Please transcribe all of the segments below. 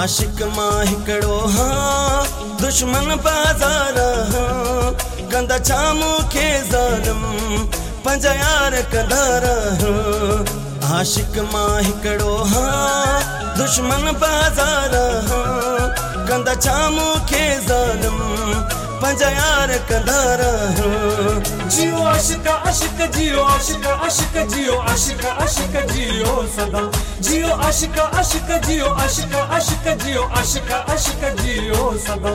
आशिक मां हिकड़ो हाँ दुश्मन बाज़ार हाँ कंदा छा मूंखे ज़ालिम पंज यार कंदार हाँ आशिक मां हिकड़ो हाँ दुश्मन बाज़ार हाँ कंदा छा मूंखे ज़ालिम पंज यार कंदार जियो आशिक आशिक जियो आशिक आशिक जियो आशिक आशिक जियो सदा जियो आशिक आशिक जियो आशिक आशिक जियो आशिक आशिक जियो सदा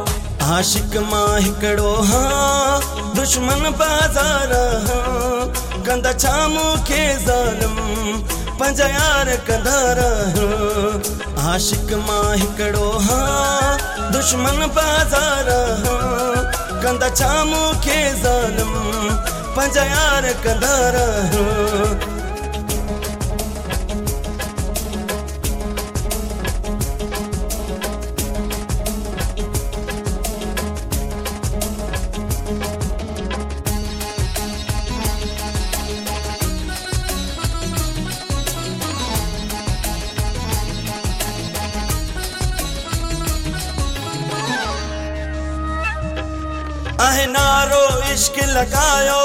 आशिक मां हिकड़ो हाँ दुश्मन बाज़ार हाँ कंदा छा मूंखे ज़ालिम पंज यार कंदार आशिक मां हिकड़ो हाँ दुश्मन बाज़ार हाँ कंदा छा मूंखे ज़ालिम पंज यार कंदार आहे नारो इश्क लगायो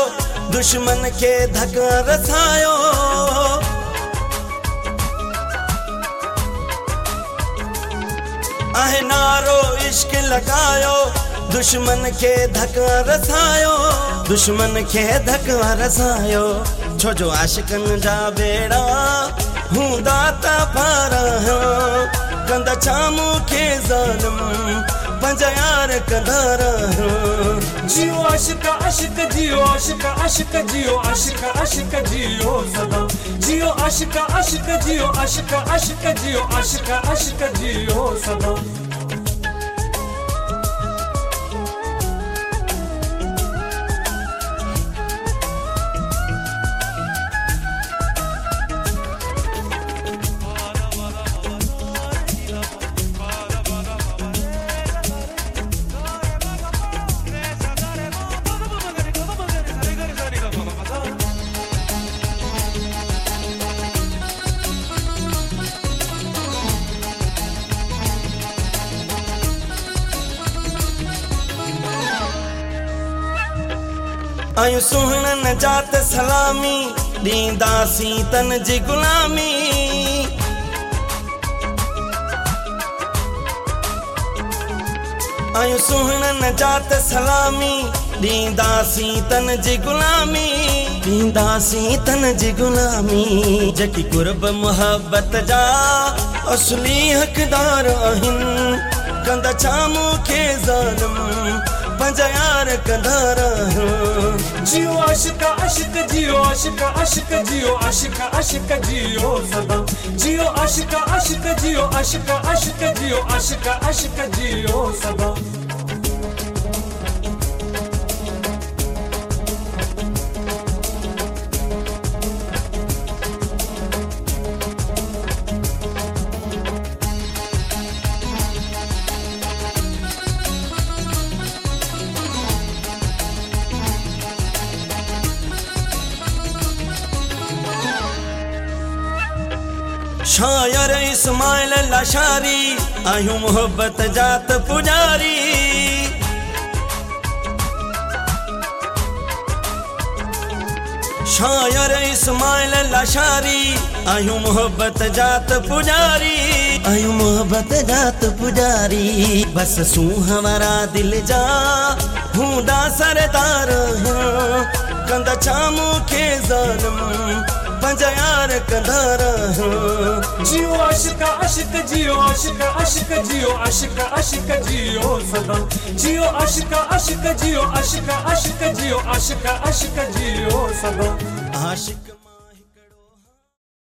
दुश्मन के धक्का रसायो आहे नारो इश्क लगायो दुश्मन के धक्का रसायो दुश्मन के धक्का रसायो छो जो आशिकन जा बेड़ा हूंदा त पार कंदा छा मूंखे ज़ालिम पंज यार कंदार जियो आशिक आशिक जियो आशिक आशिक जियो आशिक आशिक जियो सदा जियो आशिक आशिक जियो आशिक आशिक जियो आशिक आशिक जियो सदा आयूं सुहिणनि जात सलामी ॾींदासीं तन जी गुलामी आयूं सुहिणनि जात सलामी ॾींदासीं तन जी गुलामी ॾींदासीं तन जी गुलामी जेकी कुर्ब मुहबत जा असली हक़दार आहिनि कंदा छा मूंखे ज़ालिम पंज यार कंदार जियो आशिक आशिक जियो आशिक आशिक जियो आशिक आशिक जियो सदा जियो आशिक आशिक जियो आशिक आशिक जियो आशिक आशिक जियो सदा शायर इस्माइल लाशारी आयूं मोहब्बत जात पुजारी शायर इस्माइल लाशारी आयूं मोहब्बत जात पुजारी आयूं मोहब्बत जात पुजारी बस सूह वारा दिल जा हूंदा सरदार कंदा छा मूंखे ज़ालिम पंज यार कंदार जियो आशिक आशिक जियो आशिक आशिक जियो आशिक आशिक जियो सदा जियो आशिक आशिक जियो आशिक आशिक जियो आशिक आशिक जियो सदा आशिक